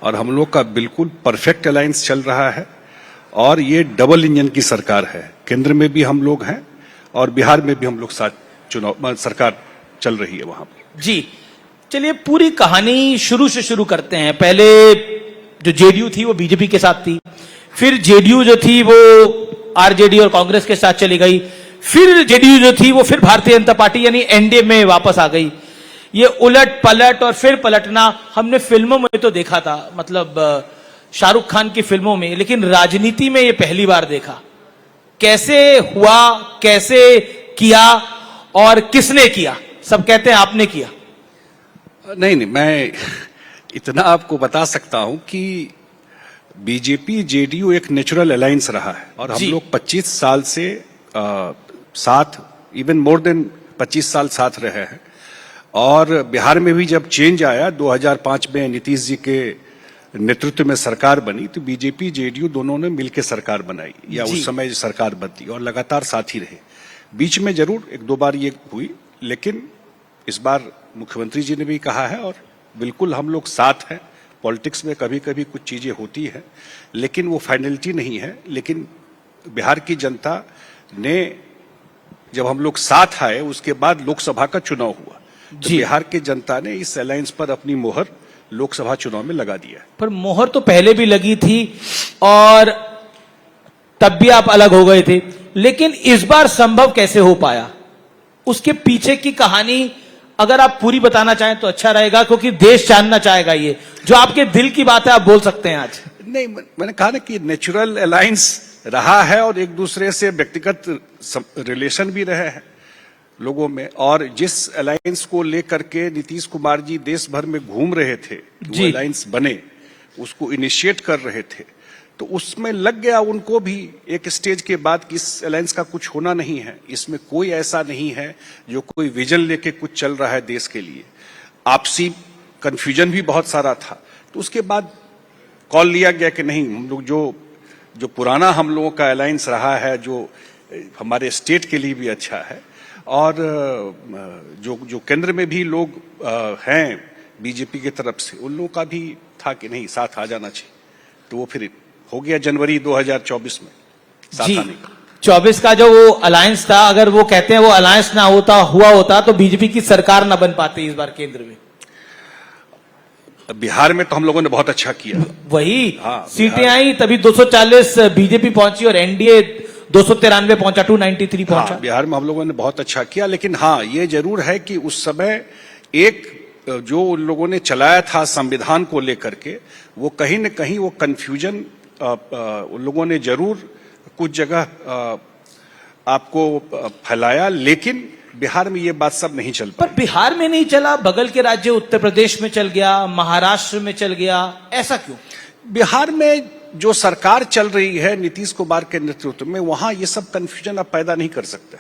और हम लोग का बिल्कुल परफेक्ट अलायंस चल रहा है और ये डबल इंजन की सरकार है। केंद्र में भी हम लोग हैं और बिहार में भी हम लोग साथ चुनाव सरकार चल रही है वहां पर। जी, चलिए पूरी कहानी शुरू से शुरू करते हैं। पहले जो जेडीयू थी वो बीजेपी के साथ थी, फिर जेडीयू जो थी वो आरजेडी और कांग्रेस के साथ चली गई, फिर जेडीयू जो थी वो फिर भारतीय जनता पार्टी यानी एनडीए में वापस आ गई। ये उलट पलट और फिर पलटना हमने फिल्मों में तो देखा था, मतलब शाहरुख खान की फिल्मों में, लेकिन राजनीति में ये पहली बार देखा। कैसे हुआ, कैसे किया और किसने किया? सब कहते हैं आपने किया। नहीं, मैं इतना आपको बता सकता हूं कि बीजेपी जेडीयू एक नेचुरल अलायंस रहा है और हम लोग 25 साल से साथ, इवन मोर देन 25 साल साथ रहे हैं। और बिहार में भी जब चेंज आया 2005 में नीतीश जी के नेतृत्व में सरकार बनी, तो बीजेपी जेडीयू दोनों ने मिलकर सरकार बनाई या उस समय सरकार बनती और लगातार साथ ही रहे। बीच में जरूर एक दो बार ये हुई, लेकिन इस बार मुख्यमंत्री जी ने भी कहा है और बिल्कुल हम लोग साथ हैं। पॉलिटिक्स में कभी कभी कुछ चीजें होती हैं, लेकिन वो फाइनलिटी नहीं है। लेकिन बिहार की जनता ने जब हम लोग साथ आए, उसके बाद लोकसभा का चुनाव हुआ, तो बिहार की जनता ने इस अलायंस पर अपनी मोहर लोकसभा चुनाव में लगा दिया। पर मोहर तो पहले भी लगी थी और तब भी आप अलग हो गए थे, लेकिन इस बार संभव कैसे हो पाया? उसके पीछे की कहानी अगर आप पूरी बताना चाहें तो अच्छा रहेगा, क्योंकि देश जानना चाहेगा। ये जो आपके दिल की बात है आप बोल सकते हैं आज। नहीं, मैंने कहा ना कि नेचुरल अलायंस रहा है और एक दूसरे से व्यक्तिगत रिलेशन भी रहे हैं लोगों में। और जिस अलायंस को लेकर के नीतीश कुमार जी देश भर में घूम रहे थे, वो अलायंस बने, उसको इनिशिएट कर रहे थे, तो उसमें लग गया उनको भी एक स्टेज के बाद कि इस अलायंस का कुछ होना नहीं है, इसमें कोई ऐसा नहीं है जो कोई विजन लेके कुछ चल रहा है देश के लिए। आपसी कंफ्यूजन भी बहुत सारा था, तो उसके बाद कॉल लिया गया कि नहीं, हम लोग जो पुराना हम लोगों का अलायंस रहा है, जो हमारे स्टेट के लिए भी अच्छा है, और जो केंद्र में भी लोग हैं बीजेपी की तरफ से, उन लोगों का भी था कि नहीं साथ आ जाना चाहिए। तो वो फिर हो गया जनवरी 2024 में साथ आने का। 24 का जो वो अलायंस था, अगर वो कहते हैं वो अलायंस ना हुआ होता तो बीजेपी की सरकार ना बन पाती इस बार केंद्र में। बिहार में तो हम लोगों ने बहुत अच्छा किया, वही सीटें हाँ, आई, तभी 240 बीजेपी पहुंची और एनडीए 293 पहुंचा, 293 पहुंचा। बिहार में हम लोगों ने बहुत अच्छा किया। लेकिन हाँ, ये जरूर है कि उस समय एक जो उन लोगों ने चलाया था संविधान को लेकर के, वो कहीं न कहीं वो कंफ्यूजन उन लोगों ने जरूर कुछ जगह आपको फैलाया, लेकिन बिहार में ये बात सब नहीं चल पाई। पर बिहार में नहीं चला, बगल के राज्य उत्तर प्रदेश में चल गया, महाराष्ट्र में चल गया, ऐसा क्यों? बिहार में जो सरकार चल रही है नीतीश कुमार के नेतृत्व में, वहां ये सब कंफ्यूजन आप पैदा नहीं कर सकते,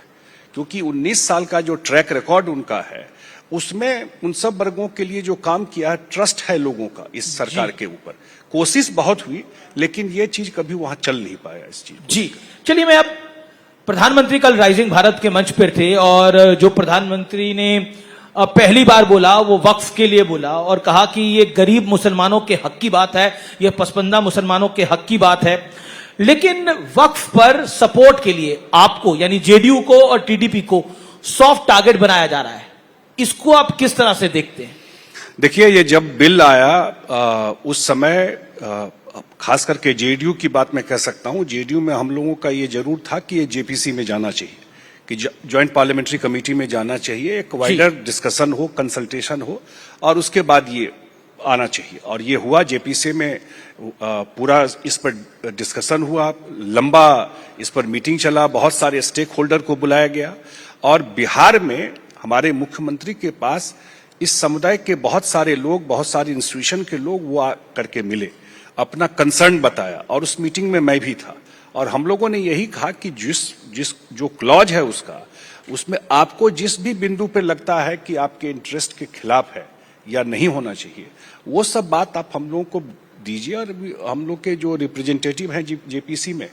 क्योंकि 19 साल का जो ट्रैक रिकॉर्ड उनका है, उसमें उन सब वर्गों के लिए जो काम किया है, ट्रस्ट है लोगों का इस सरकार के ऊपर। कोशिश बहुत हुई, लेकिन ये चीज कभी वहां चल नहीं पाया इस चीज। जी, चलिए, मैं अब प्रधानमंत्री कल राइजिंग भारत के मंच पर थे और जो प्रधानमंत्री ने पहली बार बोला वो वक्फ के लिए बोला और कहा कि ये गरीब मुसलमानों के हक की बात है, ये पसमानदा मुसलमानों के हक की बात है। लेकिन वक्फ पर सपोर्ट के लिए आपको यानी जेडीयू को और टीडीपी को सॉफ्ट टारगेट बनाया जा रहा है, इसको आप किस तरह से देखते हैं? देखिए, ये जब बिल आया उस समय खास करके जेडीयू की बात मैं कह सकता हूं, जेडीयू में हम लोगों का ये जरूर था कि ये जेपीसी में जाना चाहिए, कि ज्वाइंट पार्लियामेंट्री कमेटी में जाना चाहिए, एक वाइडर डिस्कशन हो, कंसल्टेशन हो और उसके बाद ये आना चाहिए। और ये हुआ, जेपीसी में पूरा इस पर डिस्कशन हुआ, लंबा इस पर मीटिंग चला, बहुत सारे स्टेक होल्डर को बुलाया गया और बिहार में हमारे मुख्यमंत्री के पास इस समुदाय के बहुत सारे लोग, बहुत सारे इंस्टीट्यूशन के लोग वो करके मिले, अपना कंसर्न बताया और उस मीटिंग में मैं भी था। और हम लोगों ने यही कहा कि जिस जो क्लॉज है उसका, उसमें आपको जिस भी बिंदु पे लगता है कि आपके इंटरेस्ट के खिलाफ है या नहीं होना चाहिए, वो सब बात आप हम लोगों को दीजिए। और हम लोग के जो रिप्रेजेंटेटिव हैं जेपीसी में,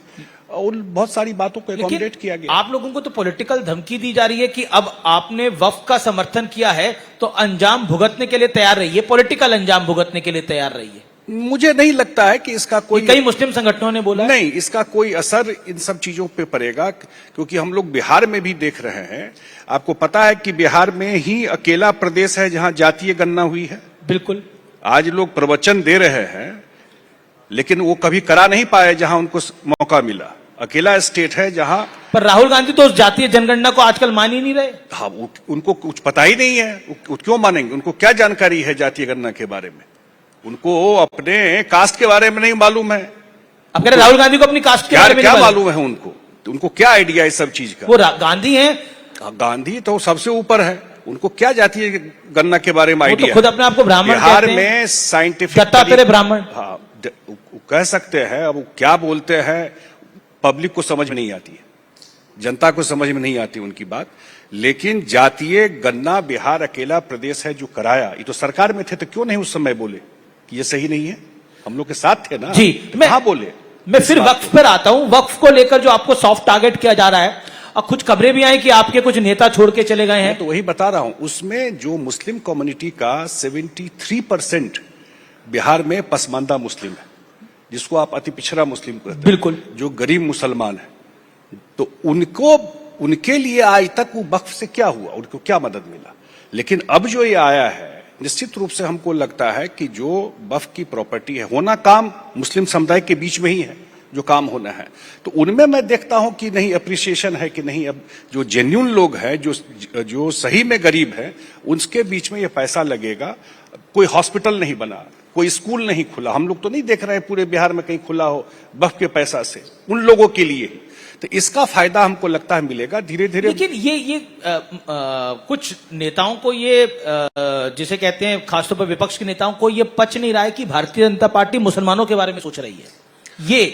उन बहुत सारी बातों को एकोमोडेट किया गया। आप लोगों को तो पॉलिटिकल धमकी दी जा रही है कि अब आपने वक्फ का समर्थन किया है तो अंजाम भुगतने के लिए तैयार रहिए, पॉलिटिकल अंजाम भुगतने के लिए तैयार रहिए। मुझे नहीं लगता है कि इसका कोई, कई मुस्लिम संगठनों ने बोला है। नहीं, इसका कोई असर इन सब चीजों पे पड़ेगा, क्योंकि हम लोग बिहार में भी देख रहे हैं। आपको पता है कि बिहार में ही अकेला प्रदेश है जहां जातीय गणना हुई है। बिल्कुल। आज लोग प्रवचन दे रहे हैं, लेकिन वो कभी करा नहीं पाए जहां उनको मौका मिला। अकेला स्टेट है जहां, पर राहुल गांधी तो उस जातीय जनगणना को आजकल मान ही नहीं रहे। हाँ, उनको कुछ पता ही नहीं है, वो क्यों मानेंगे? उनको क्या जानकारी है जातीय गणना के बारे में? उनको अपने कास्ट के बारे में नहीं मालूम है। अब कह रहे राहुल गांधी को अपनी कास्ट के बारे में क्या नहीं मालूम है उनको क्या आइडिया है सब चीज का? वो गांधी हैं। गांधी तो सबसे ऊपर है, उनको क्या जातीय गणना के बारे में वो आइडिया? तो खुद अपने आप को ब्राह्मण बिहार कहते हैं। में साइंटिफिक दत्तात्रेय ब्राह्मण। हाँ, वो कह सकते हैं। अब वो क्या बोलते हैं पब्लिक को समझ में नहीं आती है, जनता को समझ में नहीं आती उनकी बात। लेकिन जातीय गणना बिहार अकेला प्रदेश है जो कराया। ये तो सरकार में थे, तो क्यों नहीं उस समय बोले कि ये सही नहीं है? हम लोग के साथ थे ना जी। हाँ बोले। मैं फिर वक्फ पर आता हूं। वक्फ को लेकर जो आपको सॉफ्ट टारगेट किया जा रहा है, और कुछ खबरें भी आई कि आपके कुछ नेता छोड़ के चले गए हैं। तो वही बता रहा हूं, उसमें जो मुस्लिम कम्युनिटी का 73% बिहार में पसमानदा मुस्लिम है, जिसको आप अति पिछड़ा मुस्लिम कहते हैं। बिल्कुल। जो गरीब मुसलमान है, तो उनके लिए आज तक वो वक्फ से क्या हुआ, उनको क्या मदद मिला? लेकिन अब जो ये आया है, निश्चित रूप से हमको लगता है कि जो वक्फ की प्रॉपर्टी है, होना काम मुस्लिम समुदाय के बीच में ही है जो काम होना है, तो उनमें मैं देखता हूं कि नहीं अप्रिसिएशन है कि नहीं। अब जो जेन्युइन लोग हैं, जो सही में गरीब है, उनके बीच में ये पैसा लगेगा। कोई हॉस्पिटल नहीं बना, कोई स्कूल नहीं खुला, हम लोग तो नहीं देख रहे हैं पूरे बिहार में कहीं खुला हो वक्फ के पैसा से, उन लोगों के लिए। तो इसका फायदा हमको लगता है मिलेगा धीरे धीरे। लेकिन ये कुछ नेताओं को ये जिसे कहते हैं, खासतौर पर विपक्ष के नेताओं को ये पच नहीं रहा है कि भारतीय जनता पार्टी मुसलमानों के बारे में सोच रही है। ये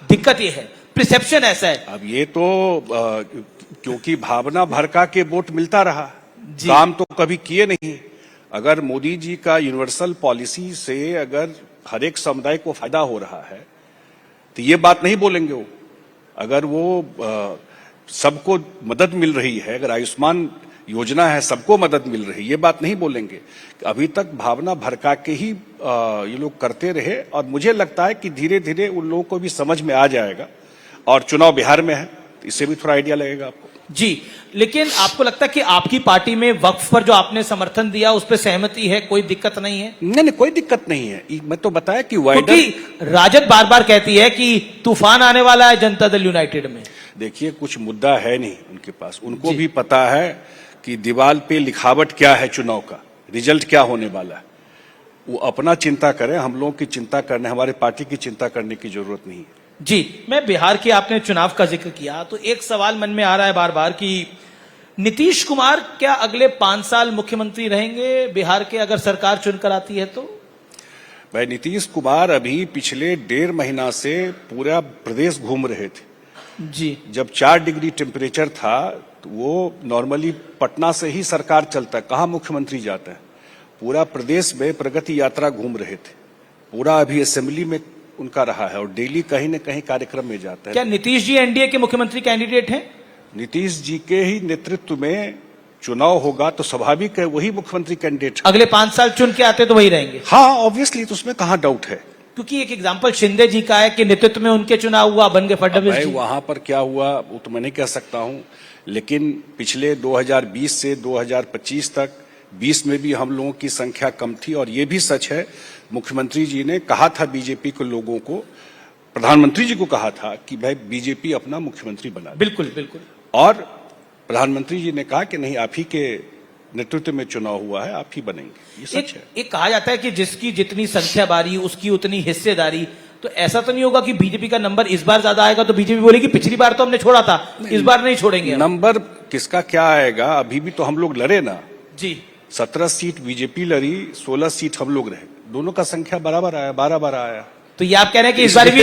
दिक्कत ये है, प्रिसेप्शन ऐसा है। अब ये तो क्योंकि भावना भड़का के वोट मिलता रहा, काम तो कभी किए नहीं। अगर मोदी जी का यूनिवर्सल पॉलिसी से अगर हर एक समुदाय को फायदा हो रहा है, तो ये बात नहीं बोलेंगे वो। अगर वो सबको मदद मिल रही है, अगर आयुष्मान योजना है सबको मदद मिल रही है, ये बात नहीं बोलेंगे। अभी तक भावना भड़का के ही ये लोग करते रहे, और मुझे लगता है कि धीरे धीरे उन लोगों को भी समझ में आ जाएगा। और चुनाव बिहार में है, तो इससे भी थोड़ा आइडिया लगेगा आपको। जी। लेकिन आपको लगता है कि आपकी पार्टी में वक्फ पर जो आपने समर्थन दिया उस पर सहमति है, कोई दिक्कत नहीं है? नहीं, कोई दिक्कत नहीं है। मैं तो बताया कि क्योंकि राजद बार बार कहती है कि तूफान आने वाला है जनता दल यूनाइटेड में। देखिए, कुछ मुद्दा है नहीं उनके पास। उनको भी पता है कि दीवार पे लिखावट क्या है, चुनाव का रिजल्ट क्या होने वाला है। वो अपना चिंता करें, हम लोगों की चिंता करने, हमारे पार्टी की चिंता करने की जरूरत नहीं है। जी। मैं बिहार के, आपने चुनाव का जिक्र किया, तो एक सवाल मन में आ रहा है बार बार कि नीतीश कुमार क्या अगले 5 साल मुख्यमंत्री रहेंगे बिहार के, अगर सरकार चुनकर आती है तो? भाई, नीतीश कुमार अभी पिछले 1.5 महीना से पूरा प्रदेश घूम रहे थे। जी। जब 4 डिग्री टेम्परेचर था, तो वो नॉर्मली पटना से ही सरकार चलता है, कहाँ मुख्यमंत्री जाता है। पूरा प्रदेश में प्रगति यात्रा घूम रहे थे, पूरा अभी असेंबली में उनका रहा है, और डेली कहीं न कहीं कार्यक्रम में जाता है। क्या नीतीश जी एनडीए के मुख्यमंत्री कैंडिडेट हैं? नीतीश जी के ही नेतृत्व में चुनाव होगा तो स्वाभाविक है वही मुख्यमंत्री कैंडिडेट। अगले 5 साल चुन के आते तो वही रहेंगे? हाँ, ऑब्वियसली, तो उसमें कहाँ डाउट है। क्योंकि एक एग्जाम्पल शिंदे जी का है कि नेतृत्व में उनके चुनाव हुआ, बन गए फडणवीस जी। वहां पर क्या हुआ वो तो मैं नहीं कह सकता हूं, लेकिन पिछले 2020 से 2025 तक 20 में भी हम लोगों की संख्या कम थी। और ये भी सच है, मुख्यमंत्री जी ने कहा था बीजेपी के लोगों को, प्रधानमंत्री जी को कहा था कि भाई बीजेपी अपना मुख्यमंत्री बना। बिल्कुल बिल्कुल। और प्रधानमंत्री जी ने कहा कि नहीं, आप ही के नेतृत्व में चुनाव हुआ है, आप ही बनेंगे। ये सच है। एक कहा जाता है कि जिसकी जितनी संख्या बारी उसकी उतनी हिस्सेदारी। तो ऐसा तो नहीं होगा कि बीजेपी का नंबर इस बार ज्यादा आएगा तो बीजेपी बोलेगी पिछली बार तो हमने छोड़ा था, इस बार नहीं छोड़ेंगे? नंबर किसका क्या आएगा, अभी भी तो हम लोग लड़े ना जी। 17 सीट बीजेपी लड़ी, 16 सीट हम लोग रहे, दोनों का संख्या बराबर आया, 12 आया। तो ये आप कह रहे हैं कि इस बार भी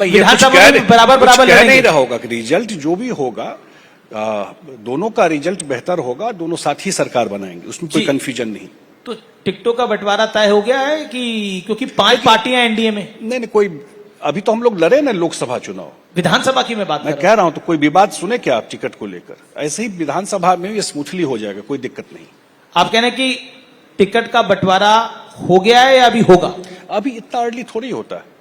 विधानसभा में बराबर नहीं रहा होगा कि रिजल्ट जो भी होगा, दोनों का रिजल्ट बेहतर होगा, दोनों साथ ही सरकार बनाएंगे, उसमें कोई कंफ्यूजन नहीं। तो टिकटों का बंटवारा तय हो गया है कि, क्योंकि 5 पार्टियां एनडीए में? नहीं, कोई, अभी तो हम लोग लड़े ना लोकसभा चुनाव, विधानसभा की मैं बात कह रहा हूं। तो कोई विवाद सुने क्या आप टिकट को लेकर? ऐसे ही विधानसभा में ये स्मूथली हो जाएगा, कोई दिक्कत नहीं। आप कह रहे हैं कि टिकट का बंटवारा हो गया है या अभी होगा? अभी इतना अर्ली थोड़ी होता है।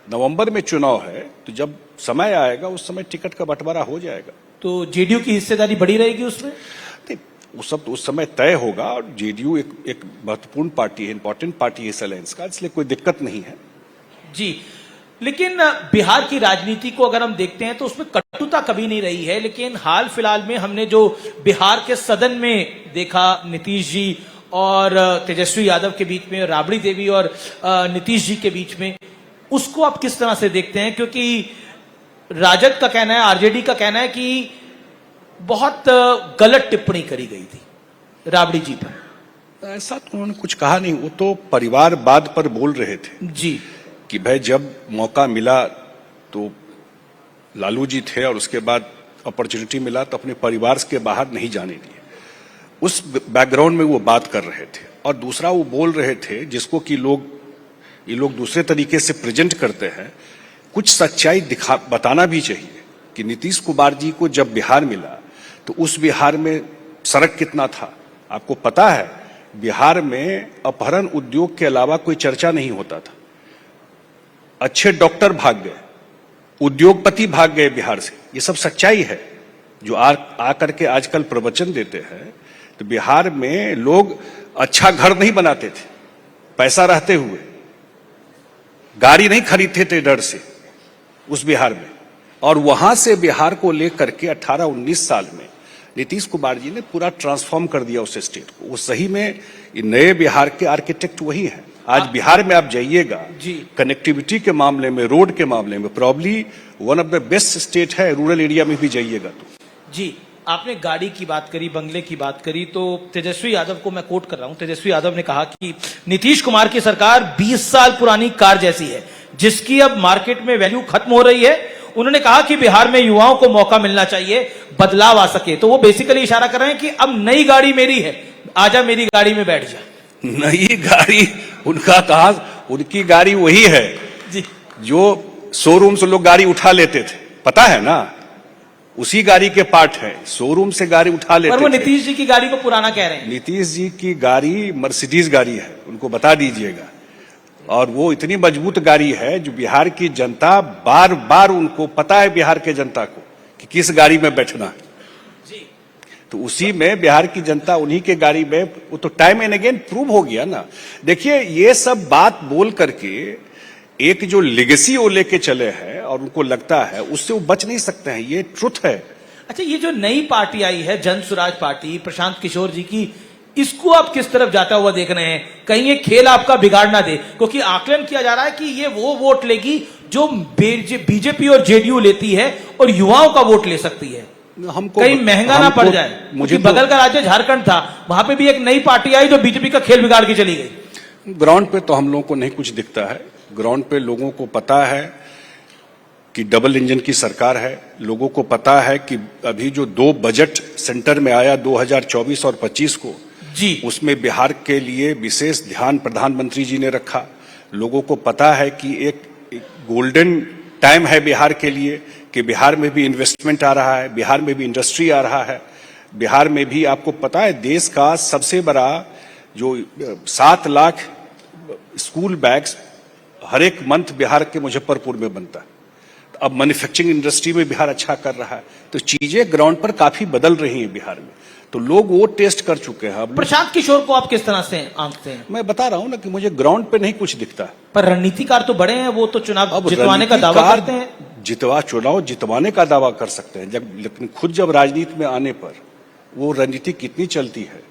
नवंबर में चुनाव है, तो जब समय आएगा उस समय टिकट का बंटवारा हो जाएगा। तो जेडीयू की हिस्सेदारी बढ़ी रहेगी उसमें? नहीं, वो सब तो उस समय तय होगा। और जेडीयू एक महत्वपूर्ण पार्टी है, इंपॉर्टेंट पार्टी है इस अलायंस का, इसलिए कोई दिक्कत नहीं है जी। लेकिन बिहार की राजनीति को अगर हम देखते हैं तो उसमें कटुता कभी नहीं रही है, लेकिन हाल फिलहाल में हमने जो बिहार के सदन में देखा, नीतीश जी और तेजस्वी यादव के बीच में, राबड़ी देवी और नीतीश जी के बीच में, उसको आप किस तरह से देखते हैं? क्योंकि राजद का कहना है, आरजेडी का कहना है कि बहुत गलत टिप्पणी करी गई थी राबड़ी जी पर। ऐसा तो उन्होंने कुछ कहा नहीं, वो तो परिवारवाद पर बोल रहे थे जी, कि भाई जब मौका मिला तो लालू जी थे और उसके बाद अपॉर्चुनिटी मिला तो अपने परिवार के बाहर नहीं जाने दिए। उस बैकग्राउंड में वो बात कर रहे थे। और दूसरा वो बोल रहे थे जिसको कि ये लोग दूसरे तरीके से प्रेजेंट करते हैं, कुछ सच्चाई बताना भी चाहिए कि नीतीश कुमार जी को जब बिहार मिला तो उस बिहार में सड़क कितना था आपको पता है? बिहार में अपहरण उद्योग के अलावा कोई चर्चा नहीं होता था। अच्छे डॉक्टर भाग गए, उद्योगपति भाग गए बिहार से। ये सब सच्चाई है जो आकर के आजकल प्रवचन देते हैं। तो बिहार में लोग अच्छा घर नहीं बनाते थे पैसा रहते हुए, गाड़ी नहीं खरीदते थे डर से उस बिहार में। और वहां से बिहार को लेकर के 18-19 साल में नीतीश कुमार जी ने पूरा ट्रांसफॉर्म कर दिया उस स्टेट को। वो सही में नए बिहार के आर्किटेक्ट वही हैं। आज बिहार में आप जाइएगा, कनेक्टिविटी के मामले में, रोड के मामले में probably one of the best state है। रूरल एरिया में भी जाइएगा तो। जी, आपने गाड़ी की बात करी, बंगले की बात करी, तो तेजस्वी यादव को मैं कोट कर रहा हूं। तेजस्वी यादव ने कहा कि नीतीश कुमार की सरकार 20 साल पुरानी कार जैसी है जिसकी अब मार्केट में वैल्यू खत्म हो रही है। उन्होंने कहा कि बिहार में युवाओं को मौका मिलना चाहिए, बदलाव आ सके। तो वो बेसिकली इशारा कर रहे हैं कि अब नई गाड़ी मेरी है, आजा मेरी गाड़ी में बैठ जा। नई गाड़ी उनका कहा, उनकी गाड़ी वही है जी, जो शोरूम से लोग गाड़ी उठा लेते थे, पता है ना? उसी गाड़ी के पार्ट है, शोरूम से गाड़ी उठा लेते थे। पर वो नीतीश जी की गाड़ी को पुराना कह रहे हैं। नीतीश जी की गाड़ी मर्सिडीज गाड़ी है, उनको बता दीजिएगा। और वो इतनी मजबूत गाड़ी है जो बिहार की जनता बार बार, उनको पता है बिहार के जनता को कि किस गाड़ी में बैठना है। तो उसी में बिहार की जनता उन्हीं के गाड़ी में, वो तो टाइम एंड अगेन प्रूव हो गया ना। देखिए, ये सब बात बोल करके एक जो लेगेसी वो लेके चले हैं और उनको लगता है उससे वो बच नहीं सकते हैं, ये ट्रुथ है। अच्छा, ये जो नई पार्टी आई है जन स्वराज पार्टी प्रशांत किशोर जी की, इसको आप किस तरफ जाता हुआ देख रहे हैं? कहीं ये खेल आपका बिगाड़ ना दे, क्योंकि आकलन किया जा रहा है कि ये वो वोट लेगी जो बीजेपी और जेडीयू लेती है और युवाओं का वोट ले सकती है। हमको कहीं महंगा ना पड़ जाए। मुझे बगल का राज्य झारखंड था, वहां पे भी एक नई पार्टी आई जो बीजेपी का खेल बिगाड़ के चली गई। ग्राउंड पे तो हम लोगों को नहीं कुछ दिखता है। ग्राउंड पे लोगों को पता है कि डबल इंजन की सरकार है। लोगों को पता है कि अभी जो 2 बजट सेंटर में आया 2024 और 25 को जी, उसमें बिहार के लिए विशेष ध्यान प्रधानमंत्री जी ने रखा। लोगों को पता है कि एक गोल्डन टाइम है बिहार के लिए, कि बिहार में भी इन्वेस्टमेंट आ रहा है, बिहार में भी इंडस्ट्री आ रहा है, बिहार में भी आपको पता है देश का सबसे बड़ा जो 7 लाख स्कूल बैग्स हर एक मंथ बिहार के मुजफ्फरपुर में बनता है। अब मैन्युफैक्चरिंग इंडस्ट्री में बिहार अच्छा कर रहा है। तो चीजें ग्राउंड पर काफी बदल रही हैं बिहार में, तो लोग वो टेस्ट कर चुके हैं। प्रशांत किशोर को आप किस तरह से आंकते हैं? मैं बता रहा हूं ना कि मुझे ग्राउंड पे नहीं कुछ दिखता। पर रणनीतिकार तो बड़े हैं, वो तो चुनाव जितवाने का दावा करते हैं। चुनाव जितवाने का दावा कर सकते हैं, लेकिन खुद जब राजनीति में आने पर वो रणनीति कितनी चलती है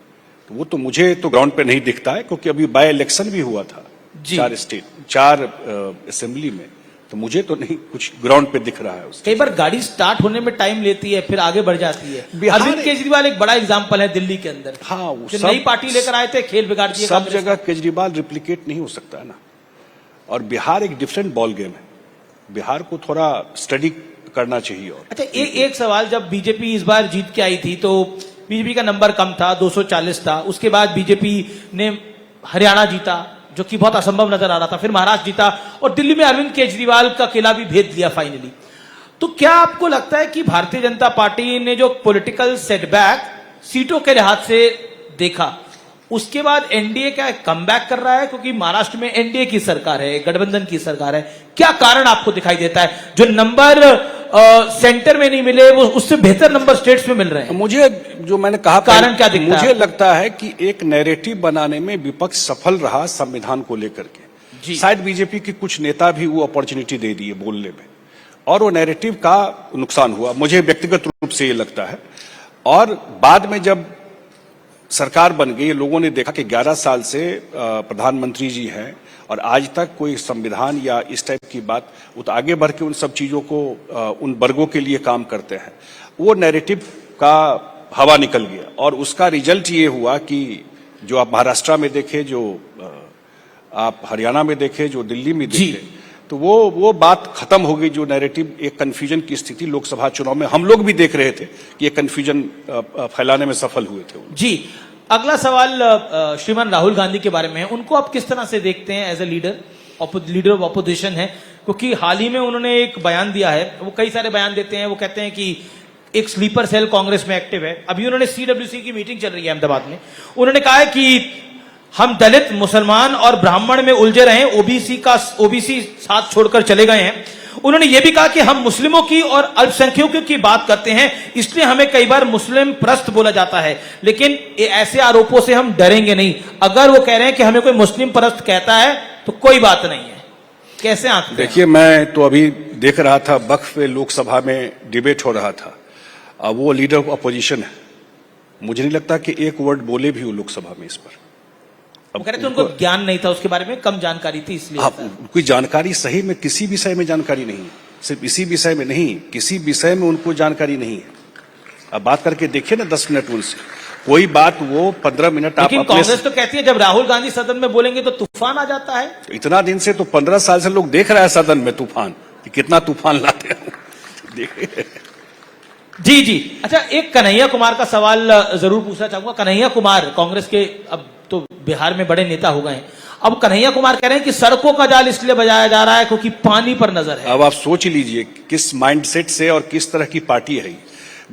तो वो तो मुझे तो ग्राउंड पे नहीं दिखता है। क्योंकि अभी बाय इलेक्शन भी हुआ था 4 असेंबली में, तो मुझे तो नहीं कुछ ग्राउंड पे दिख रहा है उसका। कई बार गाड़ी स्टार्ट होने में टाइम लेती है, फिर आगे बढ़ जाती है। अरविंद केजरीवाल एक बड़ा एग्जांपल है दिल्ली के अंदर। हाँ, जो नई पार्टी लेकर आए थे, खेल बिगाड़ दिया। सब जगह केजरीवाल रिप्लिकेट नहीं हो सकता है ना। और बिहार एक डिफरेंट बॉल गेम है, बिहार को थोड़ा स्टडी करना चाहिए। और अच्छा, एक सवाल, जब बीजेपी इस बार जीत के आई थी तो बीजेपी का नंबर कम था, 240 था। उसके बाद बीजेपी ने हरियाणा जीता, जो कि बहुत असंभव नजर आ रहा था, फिर महाराष्ट्र जीता और दिल्ली में अरविंद केजरीवाल का किला भी भेद दिया फाइनली। तो क्या आपको लगता है कि भारतीय जनता पार्टी ने जो पॉलिटिकल सेटबैक सीटों के लिहाज से देखा, उसके बाद एनडीए क्या कमबैक कर रहा है, क्योंकि महाराष्ट्र में एनडीए की सरकार है, गठबंधन की सरकार है। क्या कारण आपको दिखाई देता है जो नंबर सेंटर में नहीं मिले वो उससे बेहतर नंबर स्टेट्स में मिल रहे हैं? मुझे जो मैंने कहा कारण क्या दिखता है? मुझे लगता है कि एक नैरेटिव बनाने में विपक्ष सफल रहा संविधान को लेकर के। शायद बीजेपी के कुछ नेता भी वो अपॉर्चुनिटी दे दिए बोलने में, और वो नैरेटिव का नुकसान हुआ, मुझे व्यक्तिगत रूप से ये लगता है। और बाद में जब सरकार बन गई, लोगों ने देखा कि 11 साल से प्रधानमंत्री जी हैं और आज तक कोई संविधान या इस टाइप की बात, वो तो आगे बढ़ के उन सब चीजों को उन वर्गों के लिए काम करते हैं। वो नैरेटिव का हवा निकल गया और उसका रिजल्ट ये हुआ कि जो आप महाराष्ट्र में देखे, जो आप हरियाणा में देखे, जो दिल्ली में देखे, तो वो बात खत्म हो गई। जो नैरेटिव एक कंफ्यूजन की स्थिति लोकसभा चुनाव में हम लोग भी देख रहे थे कि ये कंफ्यूजन फैलाने में सफल हुए थे। जी, अगला सवाल श्रीमान राहुल गांधी के बारे में है। उनको आप किस तरह से देखते हैं as a leader of opposition है? क्योंकि हाल ही में उन्होंने एक बयान दिया है, वो कई सारे बयान देते हैं, वो कहते हैं कि एक स्लीपर सेल कांग्रेस में एक्टिव है। अभी उन्होंने सीडब्ल्यूसी की मीटिंग चल रही है अहमदाबाद में, उन्होंने कहा है कि हम दलित, मुसलमान और ब्राह्मण में उलझे रहे, ओबीसी साथ छोड़कर चले गए हैं। उन्होंने यह भी कहा कि हम मुस्लिमों की और अल्पसंख्यकों की बात करते हैं, इसलिए हमें कई बार मुस्लिम प्रस्त बोला जाता है, लेकिन ऐसे आरोपों से हम डरेंगे नहीं। अगर वो कह रहे हैं कि हमें कोई मुस्लिम प्रस्त कहता है तो कोई बात नहीं है। कैसे आंकते हैं? देखिए, मैं तो अभी देख रहा था वक्फ पे लोकसभा में डिबेट हो रहा था, अब वो लीडर ऑफ अपोजिशन है, मुझे नहीं लगता कि एक वर्ड बोले भी वो लोकसभा में इस पर। अब कह रहे थे उनको ज्ञान नहीं था उसके बारे में, कम जानकारी थी इसलिए। कोई जानकारी सही में किसी विषय में जानकारी नहीं है, सिर्फ इसी विषय में नहीं, किसी विषय में उनको जानकारी नहीं है। अब बात करके देखिए ना 10 मिनट उनसे, कोई बात वो 15 मिनट आप। लेकिन कांग्रेस तो कहती है जब राहुल गांधी सदन में बोलेंगे तो तूफान आ जाता है। इतना दिन से तो 15 साल से लोग देख रहा है सदन में तूफान, कि कितना तूफान लाते हैं। देखिए जी। अच्छा, एक कन्हैया कुमार का सवाल जरूर पूछना चाहूंगा। कन्हैया कुमार कांग्रेस के अब तो बिहार में बड़े नेता हो गए हैं। अब कन्हैया कुमार कह रहे हैं कि सड़कों का जाल इसलिए बजाया जा रहा है क्योंकि पानी पर नजर है। अब आप सोच लीजिए किस माइंडसेट से और किस तरह की पार्टी है।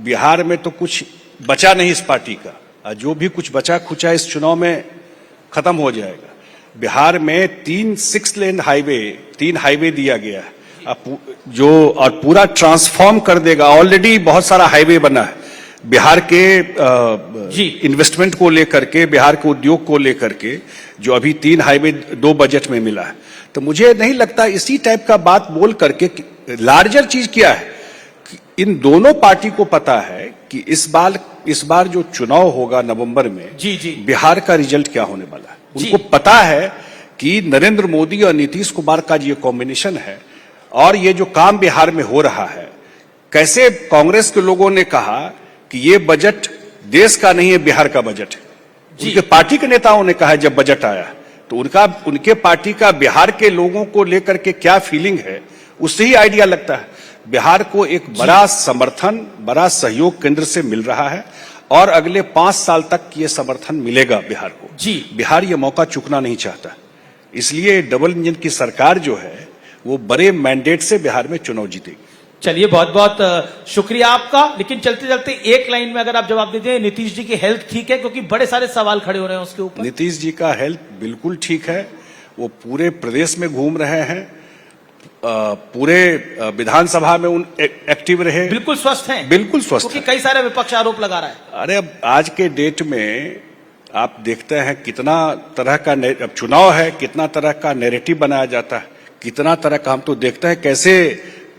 बिहार में तो कुछ बचा नहीं इस पार्टी का, जो भी कुछ बचा खुचा इस चुनाव में खत्म हो जाएगा। बिहार में 6 लेन हाईवे, 3 हाईवे दिया गया है जो, और पूरा ट्रांसफॉर्म कर देगा। ऑलरेडी बहुत सारा हाईवे बना है बिहार के इन्वेस्टमेंट को लेकर के, बिहार के उद्योग को लेकर के, जो अभी 3 हाईवे 2 बजट में मिला है। तो मुझे नहीं लगता इसी टाइप का बात बोल करके, लार्जर चीज क्या है कि इन दोनों पार्टी को पता है कि इस बार जो चुनाव होगा नवंबर में, बिहार का रिजल्ट क्या होने वाला है। उनको पता है कि नरेंद्र मोदी और नीतीश कुमार का ये कॉम्बिनेशन है, और ये जो काम बिहार में हो रहा है, कैसे कांग्रेस के लोगों ने कहा कि ये बजट देश का नहीं है, बिहार का बजट है। उनके पार्टी के नेताओं ने कहा जब बजट आया, तो उनके पार्टी का बिहार के लोगों को लेकर के क्या फीलिंग है, उससे ही आइडिया लगता है। बिहार को एक बड़ा समर्थन, बड़ा सहयोग केंद्र से मिल रहा है, और अगले 5 साल तक ये समर्थन मिलेगा बिहार को। बिहार ये मौका चूकना नहीं चाहता, इसलिए डबल इंजन की सरकार जो है वो बड़े मैंडेट से बिहार में चुनाव जीतेगी। चलिए, बहुत बहुत शुक्रिया आपका। लेकिन चलते चलते एक लाइन में अगर आप जवाब दे दें, नीतीश जी की हेल्थ ठीक है? क्योंकि बड़े सारे सवाल खड़े हो रहे हैं उसके ऊपर। नीतीश जी का हेल्थ बिल्कुल ठीक है, वो पूरे प्रदेश में घूम रहे हैं, पूरे विधानसभा में एक्टिव रहे, बिल्कुल स्वस्थ हैं, बिल्कुल स्वस्थ। क्योंकि कई सारे विपक्ष आरोप लगा रहा है। अरे अब आज के डेट में आप देखते हैं कितना तरह का, अब चुनाव है, कितना तरह का नैरेटिव बनाया जाता है, कितना तरह का। हम तो देखते हैं कैसे,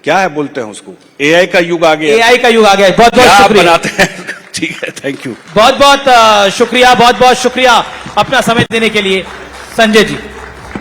क्या है बोलते हैं उसको, एआई का युग आ गया। एआई का युग आ गया। बहुत बहुत शुक्रिया बनाते हैं। ठीक है, थैंक यू। बहुत बहुत शुक्रिया, बहुत बहुत शुक्रिया अपना समय देने के लिए संजय जी।